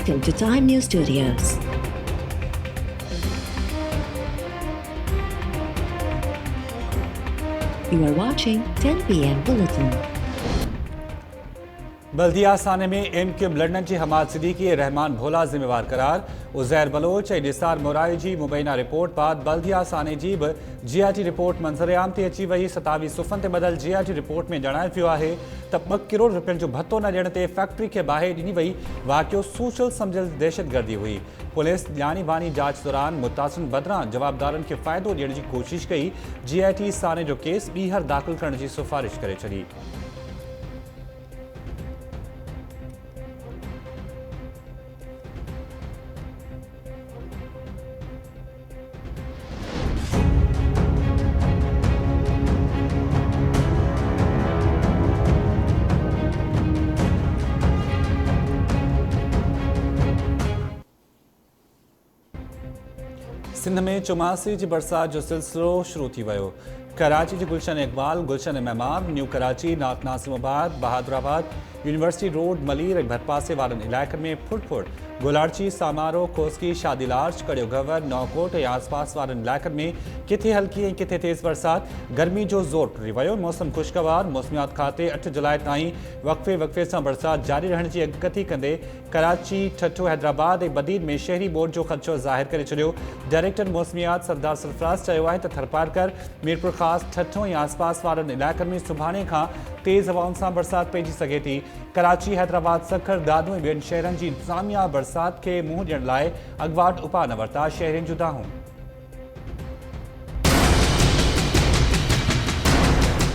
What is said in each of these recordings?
Welcome to Time News Studios. You are watching 10 p.m. Bulletin. बल्दिया साने में MQM लड़न जी हमाद सिद्दीकी रहमान भोला जिम्मेवार करार उजैर बलोच ऐं निसार मोराई जी मुबैना रिपोर्ट बाद बल्दिया साने जी बि जीआईटी रिपोर्ट मंज़र आम ते अची वई 27 सुफ़न ते बदल जीआईटी रिपोर्ट में जणायो वियो आहे त 2 करोड़ रुपयनि जो भत्तो न ॾियण ते फैक्ट्री खे बाहि ॾिनी वई वाक़ियो सोचियल सम्झियल दहशतगर्दी हुई। पुलिस ॼाणी बानी जांच दौरान मुतासिन बदिरां जवाबदारनि खे फ़ाइदो ॾियण जी कोशिश कई। जीआईटी साने जो केस ॿीहर दाख़िल करण जी सिफ़ारिश करे छॾी। सिंध में चौमासी जी बरसात जो सिलसिलो शुरू थी वियो। कराची जी गुलशन इकबाल, गुलशन मेमार, न्यू कराची, नात नासिमाबाद, बहादुराबाद, यूनिवर्सिटी रोड, मलीर ऐं भरपासे वारनि इलाइक़नि में फुट गोलारची, सामारो, कोस्की, शादीलार्च, कड़ियो गवर, नौकोट ऐं आसपास वारनि इलाइक़नि में किथे हल्की ऐं किथे तेज़ बरसात। गर्मी जो ज़ोर टुरी वियो। मौसम ख़ुशगवार। मौसमियात खाते 8 जुलाई ताईं वक़्फ़े सां बरसात जारी रहण जी अॻकथी कंदे कराची, ठठो, हैदराबाद ऐं बदीन में शहरी बोर्ड जो ख़दशो ज़ाहिर करे छॾियो। डायरेक्टर मौसमियात सरदार सरफराज़ चयो आहे त थरपारकर, मीरपुर ख़ास, ठठो ऐं आसपास वारनि इलाइक़नि में सुभाणे खां तेज़ हवाउनि सां बरसात पइजी सघे थी। कराची, हैदराबाद, सखर, दादू ऐं ॿियनि शहरनि जी इंतज़ामिया बरसात खे मुंहुं ॾियण लाइ अॻुवाट उपा न वरिता। शहरियुनि जूं दाहूं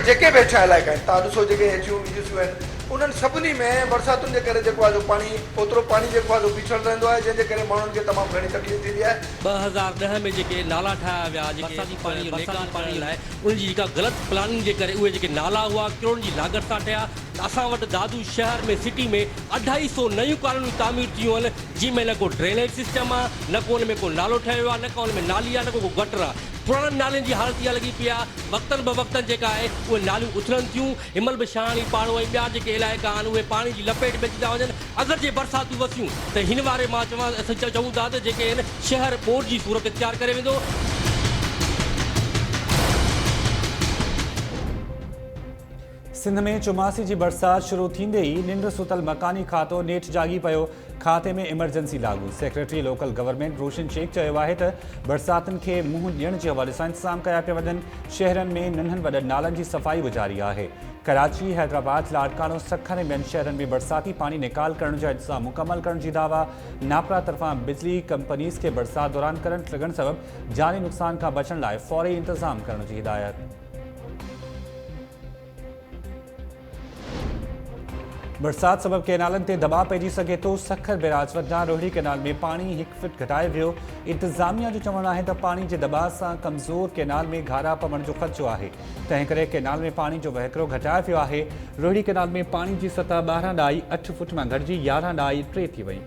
जेके वेठा इलाइक़ा आहिनि तव्हां ॾिसो जेके एचियूं वीजियूं आहिनि उन्हनि सभिनी में बरसातुनि जे करे जेको आहे जो पाणी ओतिरो पाणी जेको आहे जो बीठल रहंदो आहे जंहिंजे करे माण्हुनि खे तमामु घणी तकलीफ़ थींदी आहे। 2010 में जेके नाला ठाहिया विया जेके पाणी नेकाल पाणी लाइ उनजी जेका ग़लति प्लानिंग जे करे उहे जेके नाला हुआ करोड़ जी लागत सां ठहिया। असां वटि दादू शहर में सिटी में 250 नयूं कॉलोनियूं तामीर थियूं आहिनि जंहिंमें न को ड्रेनेज सिस्टम आहे, न को उन में को नालो ठहियो आहे, न को उन में नाली आहे, न को गटर आहे। पुराणनि नालनि जी हालत इहा लॻी पई आहे। वक़्तनि ब वक़्तनि जेका आहे उहे नालियूं उथलनि थियूं। हिमल बि शाणी पाणो ऐं ॿिया जेके इलाइक़ा आहिनि उहे पाणी जी लपेट में अची था वञनि। अगरि जे बरसातूं वसियूं त हिन वारे मां असां चऊं था त जेके आहिनि शहर बोर्ड जी सूरत इख्तियार करे वेंदो। सिंध में चौमासी जी बरसात शुरू थींदे ई निंड सुतल मकानी खातो नेठि जागी पियो। खाते में इमरजेंसी लागू। सेक्रेटरी लोकल गवर्नमेंट रोशन शेख चयो आहे त बरसातुनि खे मुंहुं ॾियण जे हवाले सां इंतज़ाम कया पिया वञनि। शहरनि में नंढनि वॾनि नालनि जी सफ़ाई बि जारी आहे। कराची, हैदराबाद, लाड़कानो, सखर ऐं ॿियनि शहरनि में बरसाती पाणी निकाल करण जा इंतज़ाम मुकमल करण जी दावा। नापरा तरफ़ां बिजली कंपनीज़ खे बरसात दौरान करंट लॻण सबबि जानी नुक़सान खां बचण लाइ फ़ौरी इंतज़ाम करण जी हिदायत। बरसात सबब कैनालनि ते दबाव पइजी सघे थो। सखर बैराज वटां रोहिड़ी कैनाल में पाणी 1 फीट घटाए वियो। इंतज़ामिया जो चवणु आहे त पाणी जे दबाव सां कमज़ोर कैनाल में घारा पवण जो ख़दशो आहे। तंहिं करे कैनाल में पाणी जो वहिकिरो घटाए वियो आहे। रोहिड़ी कैनाल में पाणी जी सतह 12.8 फुट मां घटिजी 11.3 थी वई।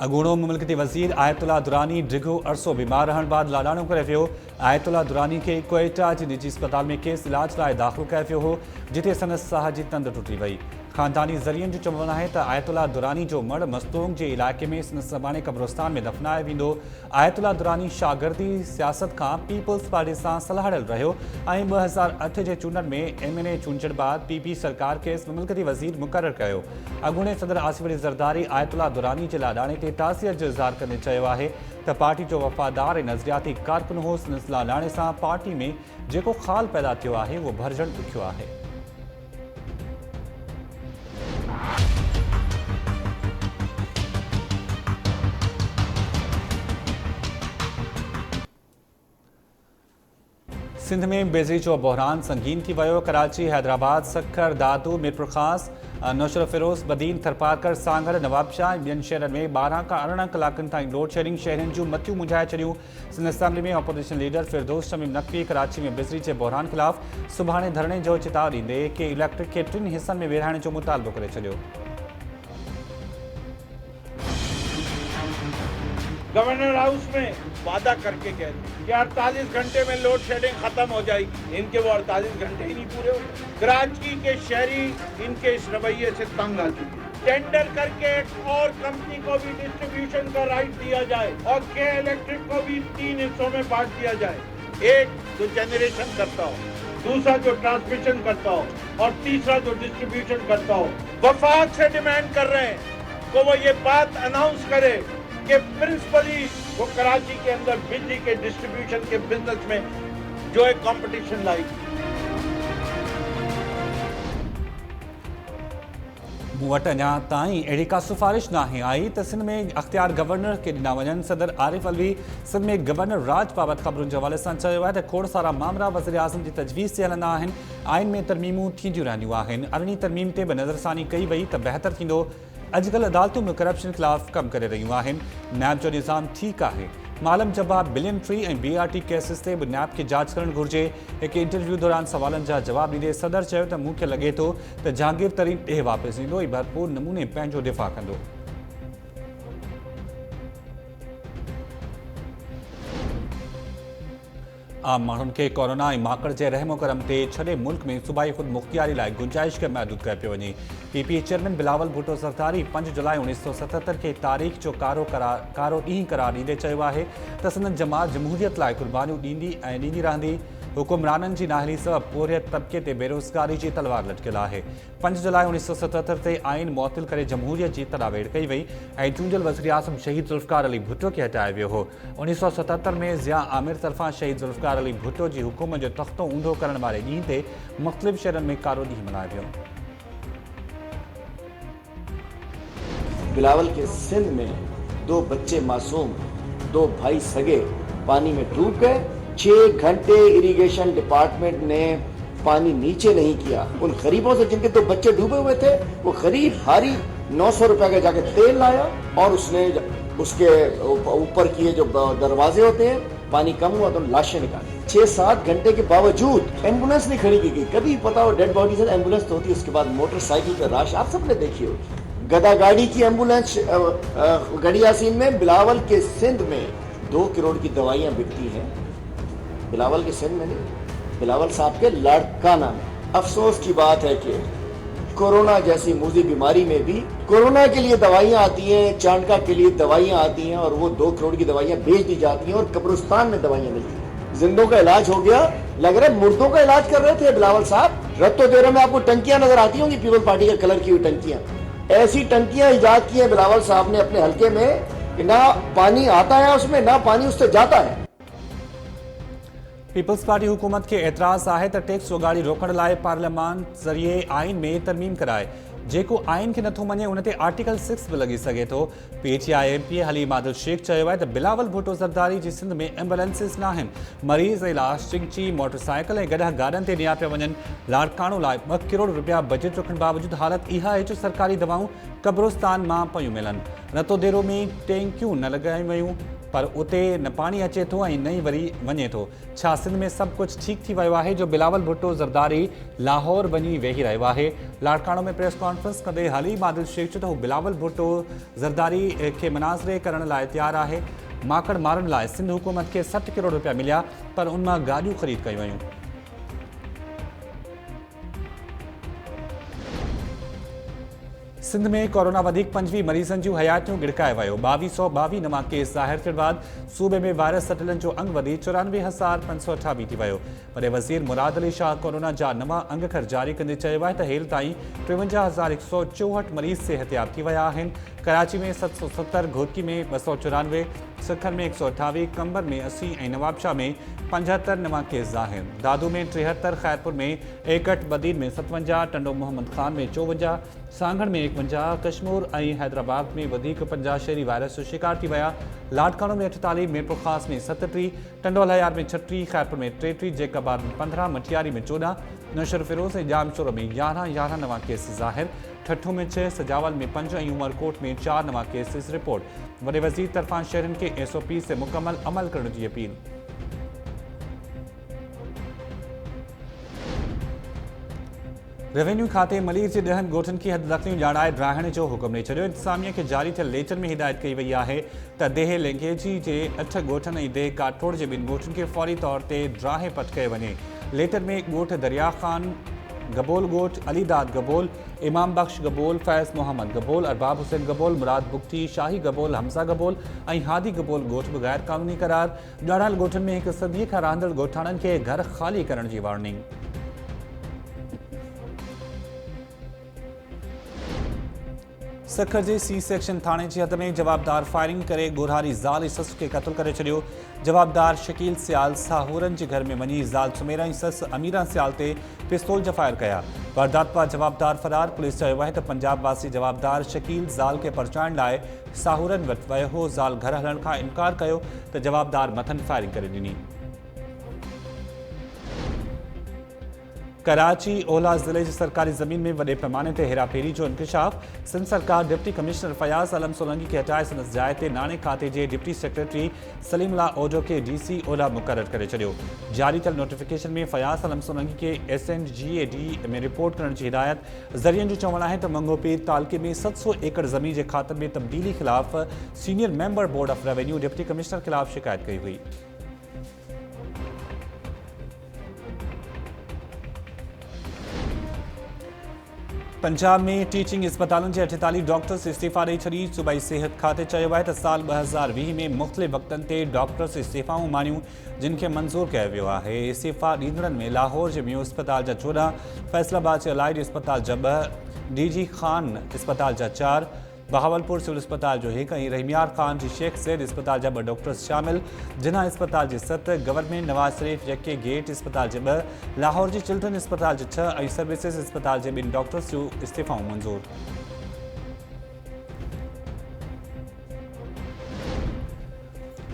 अगूणो मुमलकती वज़ीर आयतुल्ला दुरानी डिघो अरसो बीमार रहण बाद लाडाणो करे वियो। आयतुल्ला दुरानी खे क्वेटा जी निजी अस्पताल में केस इलाज लाइ दाख़िल कयो वियो हो जिते संदसि साह जी तंद टुटी वई। ख़ानदानी ज़रियनि जो चवणु आहे त आयतुल्ला दुरानी जो मड़ मस्तूंग जे इलाइक़े में संदसि सुभाणे कब्रिस्तान में दफ़नायो वेंदो। आयतुल्ला दुरानी शागिर्दी सियासत खां पीपल्स पार्टी सां सलाहियल रहियो ऐं 2008 जे चूंडनि में MNA चूंडण बाद PP सरकार खेसि मुमलकती वज़ीर मुक़ररु कयो। अॻूणे सदर आसिफ अली ज़रदारी आयतुल्ला दुरानी जे लाॾाणे ते तासियत जो इज़हार कंदे चयो आहे त पार्टी जो वफ़ादार ऐं नज़रियाती कारकुन हो। संदसि लाॾाणे सां पार्टी में जेको ख़ाल पैदा थियो आहे उहो भरिजणु ॾुखियो आहे। सिंध में बिजली जो बहरान संगीन थी वियो। कराची, हैदराबाद, सखर, दादू, मीरपुर ख़ास, नौशर फिरोज़ बदीन थरपारकर सांगर नवाबशाह ॿियनि शहरनि में 12 खां 18 कलाकनि ताईं लोड शेडिंग शहरनि जूं मतियूं मुंझाए छॾियूं। सिंध असेंबली में अपोजिशन लीडर फिरदौस शमीम नक़वी कराची में बिजली जे बहरान ख़िलाफ़ सुभाणे धरणे जो चिताव ॾींदे के इलेक्ट्रिक खे 3 हिस्सनि में विरहाइण जो मुतालबो करे छॾियो। गवर्नर हाउस में वादा करके कह रहे कि 48 घंटे में लोड शेडिंग खत्म हो जाएगी, इनके वो 48 घंटे ही नहीं पूरे हो। कराची के शहरी इनके इस रवैये से तंग आ चुके। टेंडर करके एक और कंपनी को भी डिस्ट्रीब्यूशन का राइट दिया जाए और के इलेक्ट्रिक को भी 3 हिस्सों में बांट दिया जाए, एक जो जनरेशन करता हो, दूसरा जो ट्रांसमिशन करता हो और तीसरा जो डिस्ट्रीब्यूशन करता हो। वफाक से डिमांड कर रहे हैं तो वो ये बात अनाउंस करे कि प्रिंसिपली वो कराची के अंदर बिजली के डिस्ट्रीब्यूशन के बिजनेस में जो है कंपटीशन लाएगी। मूं वटि अञा ताईं अहिड़ी का सिफारिश नाहे आई त सिंध में अख़्तियार गवर्नर खे ॾिना वञनि। सदर आरिफ अलवी सिंध में गवर्नर राज बाबति ख़बरुनि जे हवाले सां चयो आहे त खोड़ सारा मामला वज़ीर आज़म जी तजवीज़ ते हलंदा आहिनि। आइन में तरमीमूं थींदियूं रहंदियूं आहिनि। अरिड़हीं तरमीम ते बि नज़रसानी कई वई त बहितर थींदो। अॼुकल्ह अदालतूं में करप्शन ख़िलाफ़ कमु करे रहियूं आहिनि। नैब जो निज़ाम ठीकु आहे। मालम जवाब बिलियन ट्री ऐं BRT केसिस ते बि नैब खे जांच करणु घुरिजे। हिकु इंटरव्यू दौरान सवालनि जा जवाब ॾींदे सदर चयो त मूंखे लॻे थो त जहांगीर तरीन ॾे वापसि ईंदो ऐं भरपूर नमूने पंहिंजो दिफ़ा कंदो। आम माण्हुनि खे कोरोना ऐं माकड़ जे रहमो करम ते छॾे मुल्क में सूबाई ख़ुदि मुख़्तियारी लाइ गुंजाइश खे महदूद कयो पियो वञे। PPA चेयरमैन बिलावल भुट्टो ज़रदारी 5 जुलाई 1977 खे तारीख़ जो कारो ॾींहुं करार ॾींदे चयो आहे त संदन जमात जमहूरियत लाइ कुर्बानियूं ॾींदी रहंदी। हुकुमराननि जी नाहली सबबि पोरियत तबिके ते बेरोज़गारी जी तलवार लटकियल आहे। 5 जुलाई 1977 ते आइन मुअत्तल करे जमहूरियत जी तड़ावेड़ कई वई ऐं चूंडियल वज़ीर आज़म शहीद ज़ुल्फ़िकार अली भुट्टो खे हटायो वियो हो। 1977 में ज़िया आमिर तरफ़ां शहीद ज़ुल्फ़िकार अली भुट्टो जी हुकूमत जो तख़्तो ऊंधो करण वारे ॾींहं ते मुख़्तलिफ़ शहरनि में कारो ॾींहुं मल्हायो वियो। बिलावल के सिंध में 2 बच्चे मासूम, 2 भाई सगे पानी में डूब गए। 6 घंटे इरिगेशन डिपार्टमेंट ने पानी नीचे नहीं किया। उन गरीबों से जिनके 2 बच्चे डूबे हुए थे, वो गरीब हारी 900 रुपए का जाके तेल लाया और उसने उसके ऊपर किए जो दरवाजे होते हैं, पानी कम हुआ तो लाशें निकाली। 6-7 घंटे के बावजूद एम्बुलेंस नहीं खड़ी की गई। कभी पता हो डेड बॉडी से एम्बुलेंस तो होती है, उसके बाद मोटरसाइकिल पे राश आप सबने देखी होगी। गदा गाड़ी की एम्बुलेंस गड़ियासीन में बिलावल के सिंध में 2 करोड़ की दवाइयां बिकती हैं। बिलावल के सिंध में नहीं, बिलावल साहब के लाड़काना में। अफसोस की बात है कि कोरोना जैसी मूजी बीमारी में भी कोरोना के लिए दवाइयां आती हैं, चांडका के लिए दवाइयां आती हैं और वो 2 करोड़ की दवाइयां बेच दी जाती हैं और कब्रिस्तान में दवाइयां मिलती हैं। जिंदों का इलाज हो गया, लग रहा है मुर्दों का इलाज कर रहे थे बिलावल साहब। रत्तो देरों में आपको टंकियां नजर आती होंगी, पीपल पार्टी के कलर की हुई टंकियां। ऐसी टंकियां इजाद की हैं बिलावल साहब ने अपने हल्के में कि ना पानी आता है उसमें, ना पानी उससे जाता है। पीपल्स पार्टी हुकूमत के एतराज़ आहे त टैक्स वगाड़ी रोकण लाइ पार्लियामान ज़रिए आइन में तरमीम कराए। जेको आइन खे नथो मञे उन ते आर्टिकल 6 बि लॻी सघे थो। PTI MP हलीम आदिल शेख चयो आहे त बिलावल भुट्टो ज़रदारी जी सिंध में एम्बुलेंसिस न आहिनि। मरीज़ ऐं इलाज चिंची मोटरसाइकिल ऐं गॾा गाॾनि ते ॾिया पिया वञनि। लाड़काणो लाइ 2 करोड़ रुपया बजट रखण बावजूदि हालत इहा आहे जो सरकारी दवाऊं कब्रिस्तान मां पियूं मिलनि। रतो देरो में टैंकियूं न लॻायूं वयूं पर उते न पानी अचे थो ऐं न ई वरी वञे थो। छा सिंध में सभु कुझु ठीकु थी वियो आहे जो बिलावल भुट्टो ज़रदारी लाहौर वञी वेही रहियो आहे। लाड़काणो में प्रेस कॉन्फ्रेंस कंदे हलीम आदिल शेख चयो त हू बिलावल भुट्टो ज़रदारी खे मुनाज़िरे करण लाइ तयारु आहे। माकड़ मारण लाइ सिंध हुकूमत खे 60 करोड़ रुपया मिलिया पर उन मां गाॾियूं ख़रीद कयूं वयूं। सिंध में कोरोना वधीक 5 मरीज़नि जूं हयातियूं गिड़काए वियो। 2222 नवां केस ज़ाहिर थियण बाद सूबे में वायरस सटलनि जो अंग वधी 94,528 थी वियो। वॾे वज़ीर मुराद अली शाह कोरोना जा नवां अंग खर जारी कंदे चयो आहे त हेल ताईं 53,164 मरीज़ सिहतयाब थी विया आहिनि। कराची में 770, घोटकी में 294, सिखर में 128, कंबर में 80 ऐं नवाबशाह में 75 नवां केस ज़ाहिर। दादू में 73, खैरपुर में 61, बदीन में 57, टंडो मोहम्मद खान में 54, सांगड़ में 51, कश्मीर ऐं हैदराबाद में वधीक 50 शहरी वायरस जो शिकार थी विया। लाडकानो में 48, मीरपुर खास में 37, टंडोल हयार में 36, खैरपुर में 33, जैकाबाद में 15, मटियारी में 14, नौशर फिरोज ऐं जामशोर में 11 नवां केस ज़ाहिर, ठठो में 6, सजावल में 5 ऐं उमरकोट में 4 नवां केसेस रिपोर्ट। वॾे वज़ीर तरफ़ां शहरनि खे SOP से मुकम्मल अमल करण जी अपील। रेवेन्यू खाते मलीर जे 10 ॻोठनि खे हददख़लियूं ॼाणाए ड्राहिण जो हुकुम ॾेई छॾियो। इंतिज़ामिया खे जारी थियल लेटर में हिदायत कई वई आहे त देह लेंगेजी जे 8 ॻोठनि ऐं देह काठोड़ जे 2 ॻोठनि खे फौरी तौर ते ड्राहे पट कयो वञे। लेटर में ॻोठ दरिया ख़ान गबोल ॻोठ, अलीदाद गबोल, इमाम बख्श गबोल, फैज़ मोहम्मद गबोल, अरबाब हुसैन गबोल, मुराद बुख्ती, शाही गबोल, हमज़ा गबोल ऐं हादी गबोल ॻोठ बि गैर क़ानूनी करार। ॼाणायल ॻोठनि में 1 सदीअ खां रहंदड़ ॻोठाणनि खे घर ख़ाली करण जी वार्निंग। सखर जे C सेक्शन थाने जी हद में जवाबदार फायरिंग करे गोरहारी ज़ाल ऐं ससु खे क़त्ल करे छॾियो। जवाबदार शकील सियाल साहूरनि जे घर में वञी ज़ाल सुमेरा ऐं ससु अमीरा सियाल ते पिस्तौल जा फायर कया। वारदात पां जवाबदार फरार। पुलिस चयो आहे त पंजाब वासी जवाबदार शकील ज़ाल खे परचाइण लाइ साहूरनि वटि वियो हो। ज़ाल घर हलण खां इनकार कयो त जवाबदार मथनि फायरिंग करे ॾिनी। कराची ओला ज़िले जी सरकारी ज़मीन में वॾे पैमाने ते हेराफेरी जो इंकशाफ। सिंध सरकार डिप्टी कमिश्नर फयाज़ आलम सोलंकी खे हटाए संदसि जाइ ते नाणे खाते जे डिप्टी सेक्रेटरी सलीमुल्ला ओजो खे DC ओला मुक़ररु करे छॾियो। जारी थियल नोटिफिकेशन में फयाज़ आलम सोलंकी खे SNGAD में रिपोर्ट करण जी हिदायत। ज़रियनि जो चवणु आहे त मंगोपीर तालुके में 700 एकड़ ज़मीन जे खातनि में तब्दीली ख़िलाफ़ senior member board of revenue deputy commissioner ख़िलाफ़ शिकायत कई हुई। पंजाब में टीचिंग अस्पतालों के 48 डॉक्टर्स इस्तीफ़ा ॾेई छॾी। सूबाई सिहत खाते चयो आहे त साल 2020 में मुख़्तलिफ़ वक़्तनि ते डॉक्टर्स इस्तीफ़ाऊं मानियूं जिन खे मंज़ूर कयो वियो आहे। इस्तीफ़ा ॾींदड़नि में लाहौर जे मियो अस्पताल जा 14, फैसलाबाद जे अलाइड अस्पताल जा 2, DG खान अस्पताल जा 4, बहावलपुर सिविल अस्पताल जो 1 ऐं रहीमियार खान जी शेख ज़ैद अस्पताल जा 2 डॉक्टर्स शामिल। जिन्ना अस्पताल जे 7, गवर्नमेंट नवाज शरीफ यके गेट अस्पताल जे 2, लाहौर जी चिल्ड्रन अस्पताल जे 6 ऐं सर्विसेज अस्पताल जे 2 डॉक्टर्स जो इस्तीफ़ाऊं मंज़ूर।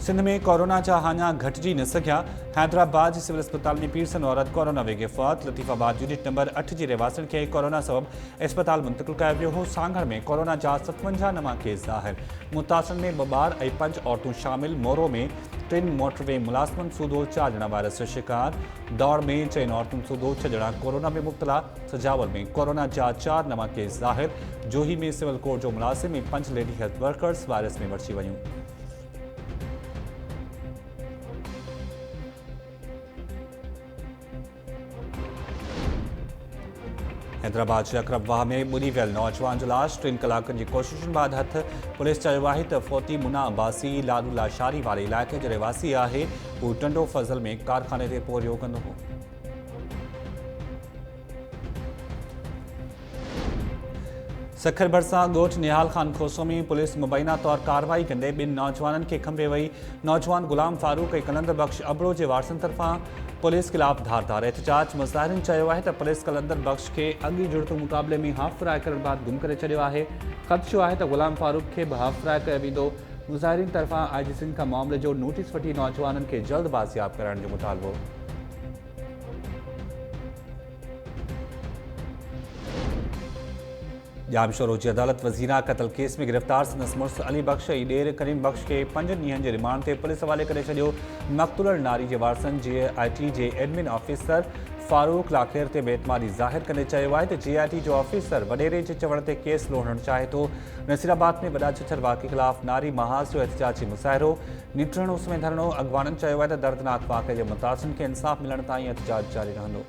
सिंध में कोरोना जा हाञा घटिजी न सघिया। हैदराबाद जे सिविल अस्पताल में पीरसन औरत कोरोना वेगे फ़ौत। लतीफ़ाबाद यूनिट नंबर 8 जे रहवासियुनि खे कोरोना सबबि अस्पताल मुंतक़िल कयो वियो हो। सांगड़ में कोरोना जा 57 नवां केस ज़ाहिर। मुतासिर में 2 ॿार ऐं 5 औरतूं शामिल। मोरो में 3 मोटरवे मुलाज़िमनि सूदो 4 ॼणा वायरस जो शिकार। दौड़ में 4 औरतुनि सूदो 6 ॼणा कोरोना में मुब्तला। सजावल में कोरोना जा 4 नवां केस ज़ाहिर। जोही में सिविल कोर्ट जो मुलाज़िम ऐं 5 लेडी हेल्थ वर्कर्स वायरस में मरिजी वयूं। हैदराबाद जे अकरबवाह में ॿुॾी वियल नौजवान जो लाश। 3 कलाकनि जी कोशिशुनि बाद हथ। पुलिस चयो आहे त फ़ौती मुना अब्बासी लाडूला शारी वारे इलाइक़े जो रहवासी आहे। हू टंडो फज़ल में कारखाने ते पोरियो कंदो हो। सखर भरिसां ॻोठ निहाल खान खोसो में पुलिस मुबैना तौर कार्रवाई कंदे 2 नौजवाननि खे खंभे वई। नौजवान गुलाम फारूक ऐं कलंदर बख्श अबड़ो जे वारसनि तरफ़ां पुलिस ख़िलाफ़ धारदार एहतजाज। मुज़ाहिरनि चयो आहे त पुलिस कलंदर बख्श खे अॻी जुड़त मुक़ाबले में हाफ़ फ्राए करण बाद गुम करे छॾियो आहे। ख़दशो आहे त गुलाम फारूक खे बि हाफ़ फ्राए कयो वेंदो। मुज़ाहिरीन तरफ़ां IG सिंध खां मामले जो नोटिस वठी नौजवाननि खे जल्द बाज़ियाब कराइण जो मुतालबो। जामशोर जी अदालत वज़ीरा क़त्ल केस में गिरफ़्तार संदसि मुड़ुसु अली बख्श ऐं ॾेर करीम बख्श खे 5 ॾींहनि जे रिमांड ते पुलिस हवाले करे छॾियो। मक़तूलड़ नारी जे वारसनि JIT जे एडमिन ऑफिसर फारूक लाखेर ते बेतमादी ज़ाहिर कंदे चयो आहे त JIT जो ऑफिसर वॾेरे जे चवण ते केस लोहणु चाहे थो। नसीराबाद में वॾा छछर वाक़े ख़िलाफ़ नारी महाज़ जो एहतजाजी मुज़ाहिरो। निटण उस में धरणो। अॻवाननि चयो आहे त दर्दनाक वाक़े जे मुतासिरनि खे इंसाफ़ मिलण ताईं एहतजाज जारी रहंदो।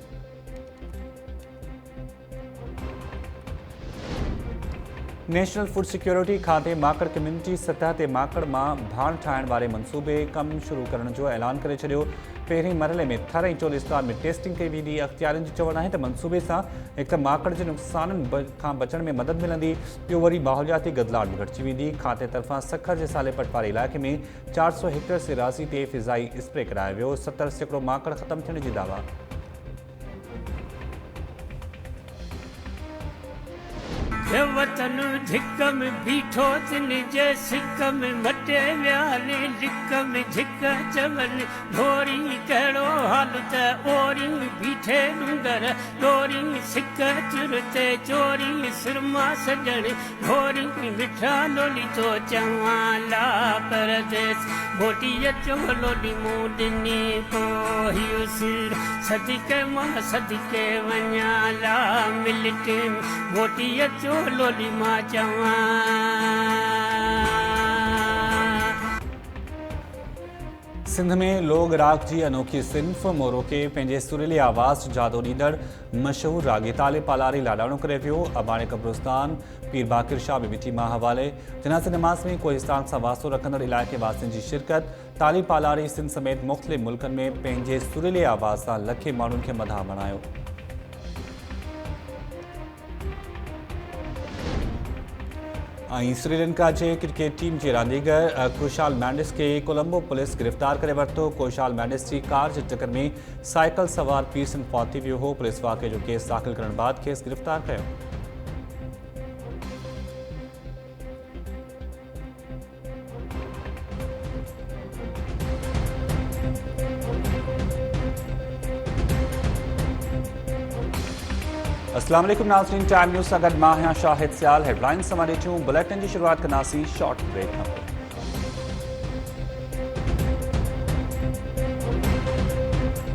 नेशनल फूड सिक्योरिटी खाते माकड़ कम्युनिटी सतह ते माकड़ मां भाण ठाहिण वारे मनसूबे कम शुरू करण जो ऐलान करे छॾियो। पहिरीं मरहले में थर ऐं चोलिस्तान में टेस्टिंग कई वेंदी। अख़्तियारनि जो चवणु आहे त मनसूबे सां हिक त माकड़ जे नुक़साननि खां बचण में मदद मिलंदी, ॿियो वरी माहौलियाती गदलाहट बि घटिजी वेंदी। खाते तरफ़ां सखर जे सालेपट वारे इलाइक़े में 400 हेक्टेयर सिरासी ते फ़िज़ाई स्प्रे करायो वियो। 70% माकड़ ख़तमु थियण जी दावा। हे वतन झिक में बीठो तिन जे सिक में मटे व्याने लिक में झिक चवन ढोरी कहिड़ो हाल त ओरी बीठे डूंगर डोरी सिक चुरते चोरी सुरमा सजण ढोरी मिठा लोली तो चवां ला परदेस बोटीअ चो लोली मूं ॾिनी पोहियुसि सदिके मां सदिके वञा ला मिलट बोटीअ चो लोली मां चवां सिंध में लोग राग जी अनोखी सिंफ मोरो के पंहिंजे सुरीले आवाज़ जादो ॾींदड़ मशहूर रागी ताले पालारी लाॾाणो करे वियो। अबाणे कब्रिस्तान पीर बाकिर शाह में मिठी मां हवाले जनाज़े नमाज़ में कोहिस्तान सां वास्तो रखंदड़ इलाइक़े वासियुनि जी शिरकत। ताली पालारी सिंध समेत मुख़्तलिफ़ मुल्कनि में पंहिंजे सुरीले आवाज़ सां लखे माण्हुनि खे मदाह मनायो। श्रीलंका के क्रिकेट टीम के रांदीगर खुशाल मैंडिस के कोलंबो पुलिस गिरफ्तार करे वरतो। खुशाल मैंडिस की कार के टक्कर में साइकिल सवार पीरसन पहुंची वियो हो। पुलिस वाक़े जो केस दाख़िल करण बाद खेस गिरफ्तार किया। अस्सलाम वालेकुम नाज़रीन, टाइम न्यूज़ सां गॾु मां आहियां शाहिद सियाल। हेडलाइंस समां ॾिठियूं बुलेटिन की शुरुआत कंदासीं शॉर्ट ब्रेक खां।